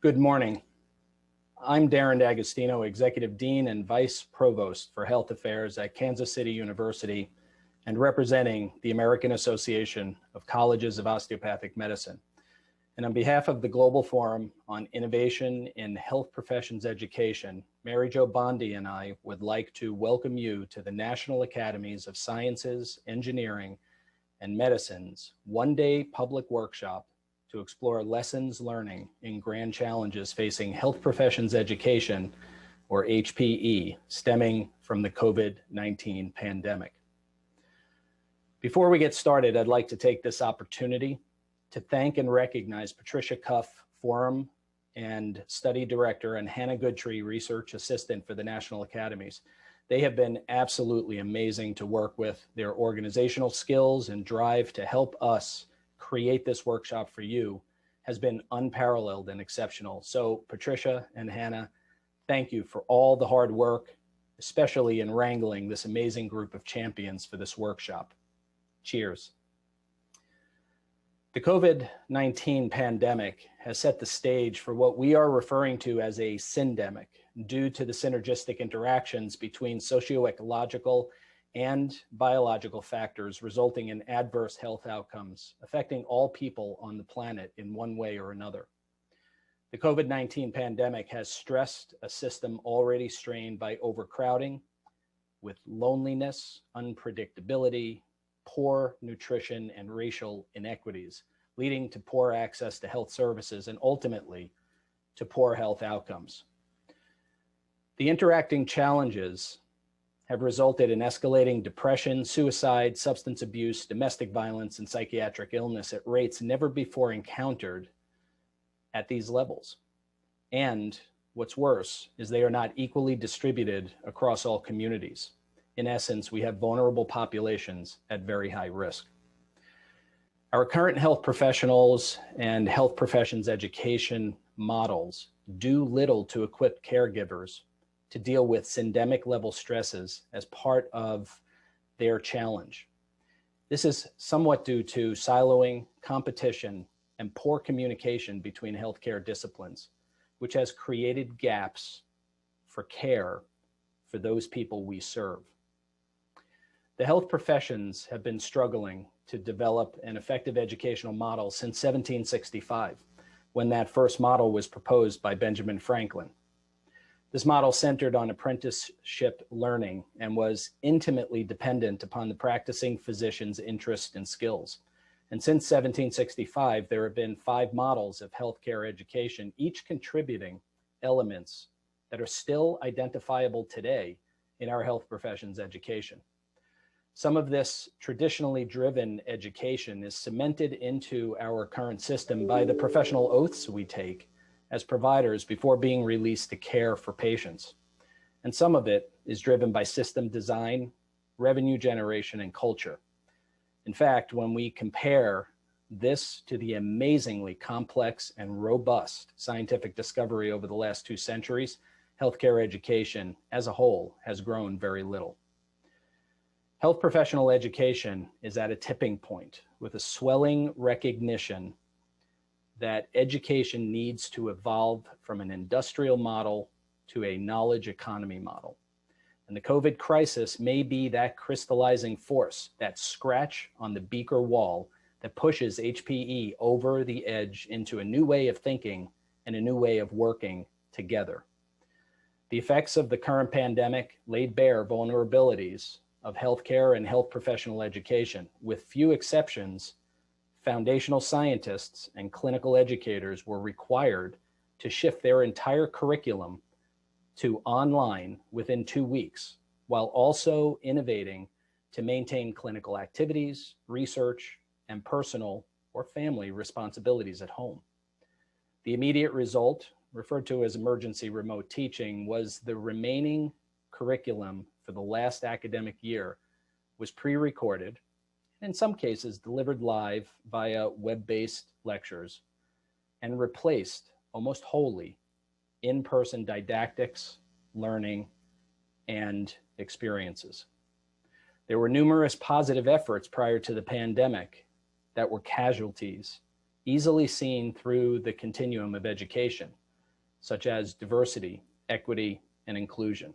Good morning. I'm Darren D'Agostino, Executive Dean and Vice Provost for Health Affairs at Kansas City University and representing the American Association of Colleges of Osteopathic Medicine. And on behalf of the Global Forum on Innovation in Health Professions Education, Mary Jo Bondi and I would like to welcome you to the National Academies of Sciences, Engineering, and Medicine's one-day public workshop to explore lessons learning in grand challenges facing health professions education, or HPE, stemming from the COVID-19 pandemic. Before we get started, I'd like to take this opportunity to thank and recognize Patricia Cuff, Forum and Study Director, and Hannah Goodtree, Research Assistant for the National Academies. They have been absolutely amazing to work with. Their organizational skills and drive to help us create this workshop for you has been unparalleled and exceptional. So Patricia and Hannah, thank you for all the hard work, especially in wrangling this amazing group of champions for this workshop. Cheers. The COVID-19 pandemic has set the stage for what we are referring to as a syndemic due to the synergistic interactions between socioecological and biological factors resulting in adverse health outcomes affecting all people on the planet in one way or another. The COVID-19 pandemic has stressed a system already strained by overcrowding, with loneliness, unpredictability, poor nutrition, and racial inequities, leading to poor access to health services and ultimately to poor health outcomes. The interacting challenges have resulted in escalating depression, suicide, substance abuse, domestic violence, and psychiatric illness at rates never before encountered at these levels. And what's worse is they are not equally distributed across all communities. In essence, we have vulnerable populations at very high risk. Our current health professionals and health professions education models do little to equip caregivers to deal with syndemic level stresses as part of their challenge. This is somewhat due to siloing, competition, and poor communication between healthcare disciplines, which has created gaps for care for those people we serve. The health professions have been struggling to develop an effective educational model since 1765, when that first model was proposed by Benjamin Franklin. This model centered on apprenticeship learning and was intimately dependent upon the practicing physician's interest and skills. And since 1765, there have been 5 models of healthcare education, each contributing elements that are still identifiable today in our health professions education. Some of this traditionally driven education is cemented into our current system by the professional oaths we take as providers before being released to care for patients. And some of it is driven by system design, revenue generation, and culture. In fact, when we compare this to the amazingly complex and robust scientific discovery over the last 2 centuries, healthcare education as a whole has grown very little. Health professional education is at a tipping point with a swelling recognition that education needs to evolve from an industrial model to a knowledge economy model. And the COVID crisis may be that crystallizing force, that scratch on the beaker wall that pushes HPE over the edge into a new way of thinking and a new way of working together. The effects of the current pandemic laid bare vulnerabilities of healthcare and health professional education. With few exceptions, foundational scientists and clinical educators were required to shift their entire curriculum to online within 2 weeks, while also innovating to maintain clinical activities, research, and personal or family responsibilities at home. The immediate result, referred to as emergency remote teaching, was the remaining curriculum for the last academic year was pre-recorded, in some cases delivered live via web-based lectures, and replaced almost wholly in-person didactics, learning, and experiences. There were numerous positive efforts prior to the pandemic that were casualties, easily seen through the continuum of education. such as diversity, equity, and inclusion.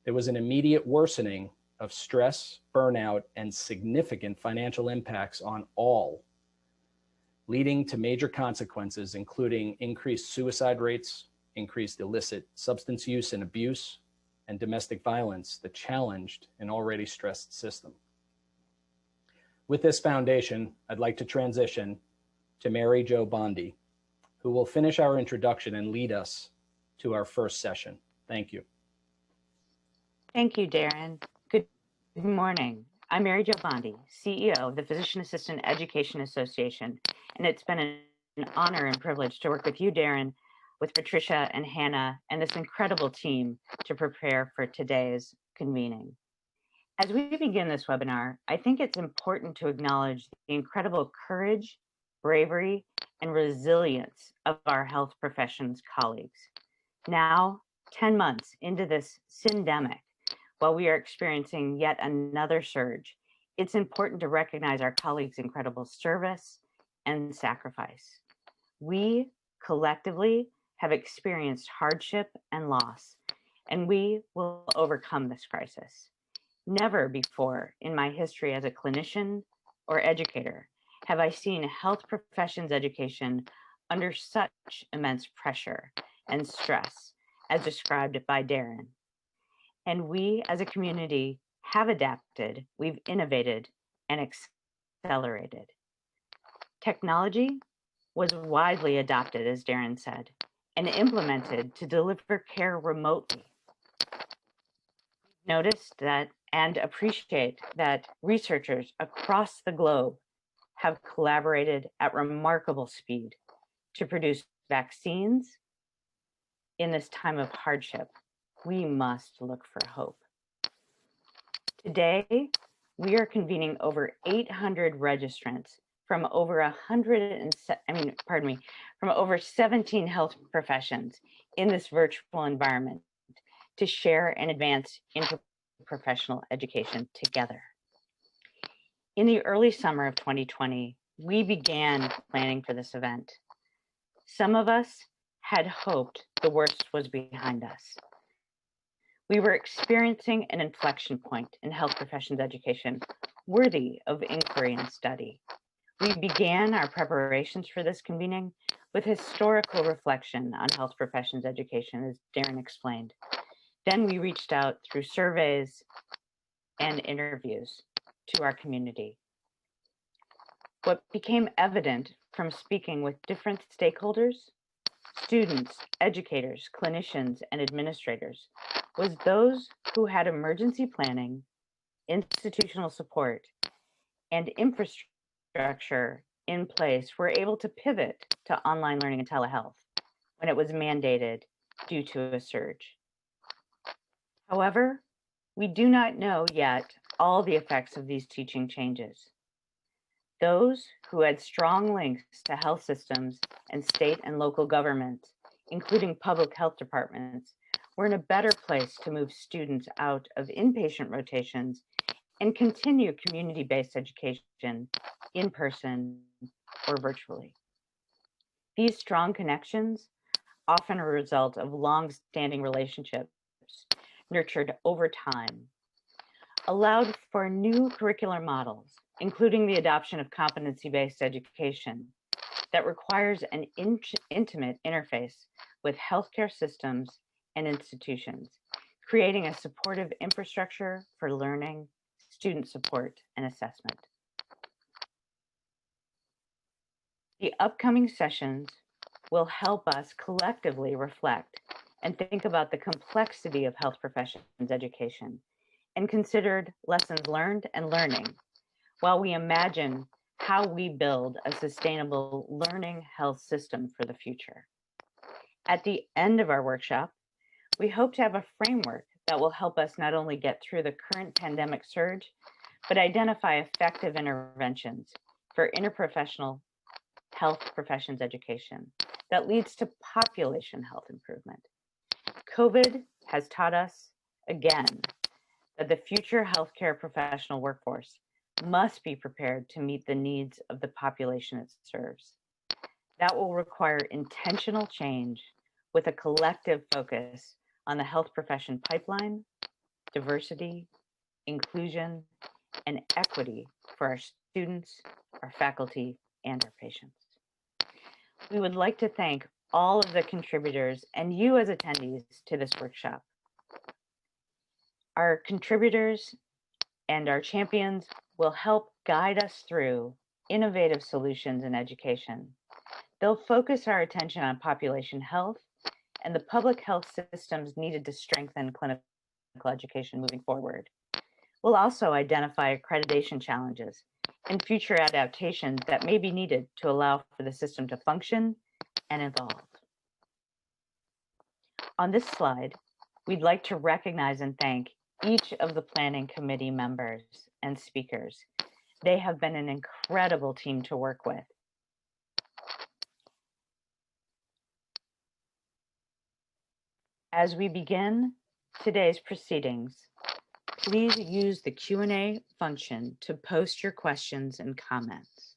There was an immediate worsening of stress, burnout, and significant financial impacts on all, leading to major consequences, including increased suicide rates, increased illicit substance use and abuse, and domestic violence that challenged an already stressed system. With this foundation, I'd like to transition to Mary Jo Bondi, who will finish our introduction and lead us to our first session. Thank you. Thank you, Darren. Good morning. I'm Mary Jo Bondi, CEO of the Physician Assistant Education Association, and it's been an honor and privilege to work with you, Darren, with Patricia and Hannah, and this incredible team to prepare for today's convening. As we begin this webinar, I think it's important to acknowledge the incredible courage, bravery, and resilience of our health professions colleagues. Now, 10 months into this syndemic, while we are experiencing yet another surge, it's important to recognize our colleagues' incredible service and sacrifice. We collectively have experienced hardship and loss, and we will overcome this crisis. Never before in my history as a clinician or educator have I seen health professions education under such immense pressure and stress as described by Darren. And we as a community have adapted, we've innovated and accelerated. Technology was widely adopted, as Darren said, and implemented to deliver care remotely. Noticed that and appreciate that researchers across the globe have collaborated at remarkable speed to produce vaccines in this time of hardship. We must look for hope. Today, we are convening over 800 registrants from over from over 17 health professions in this virtual environment to share and advance interprofessional education together. In the early summer of 2020, we began planning for this event. Some of us had hoped the worst was behind us. We were experiencing an inflection point in health professions education worthy of inquiry and study. We began our preparations for this convening with historical reflection on health professions education, as Darren explained. Then we reached out through surveys and interviews to our community. What became evident from speaking with different stakeholders, students, educators, clinicians, and administrators, was those who had emergency planning, institutional support, and infrastructure in place were able to pivot to online learning and telehealth when it was mandated due to a surge. However, we do not know yet all the effects of these teaching changes. Those who had strong links to health systems and state and local governments, including public health departments, were in a better place to move students out of inpatient rotations and continue community-based education in person or virtually. These strong connections, often a result of long-standing relationships nurtured over time, allowed for new curricular models, including the adoption of competency-based education that requires an intimate interface with healthcare systems and institutions, creating a supportive infrastructure for learning, student support, and assessment. The upcoming sessions will help us collectively reflect and think about the complexity of health professions education and considered lessons learned and learning while we imagine how we build a sustainable learning health system for the future. At the end of our workshop, we hope to have a framework that will help us not only get through the current pandemic surge, but identify effective interventions for interprofessional health professions education that leads to population health improvement. COVID has taught us again that the future healthcare professional workforce must be prepared to meet the needs of the population it serves. That will require intentional change with a collective focus on the health profession pipeline, diversity, inclusion, and equity for our students, our faculty, and our patients. We would like to thank all of the contributors and you as attendees to this workshop. Our contributors and our champions will help guide us through innovative solutions in education. They'll focus our attention on population health and the public health systems needed to strengthen clinical education moving forward. We'll also identify accreditation challenges and future adaptations that may be needed to allow for the system to function and evolve. On this slide, we'd like to recognize and thank each of the planning committee members and speakers. They have been an incredible team to work with. As we begin today's proceedings, please use the Q&A function to post your questions and comments.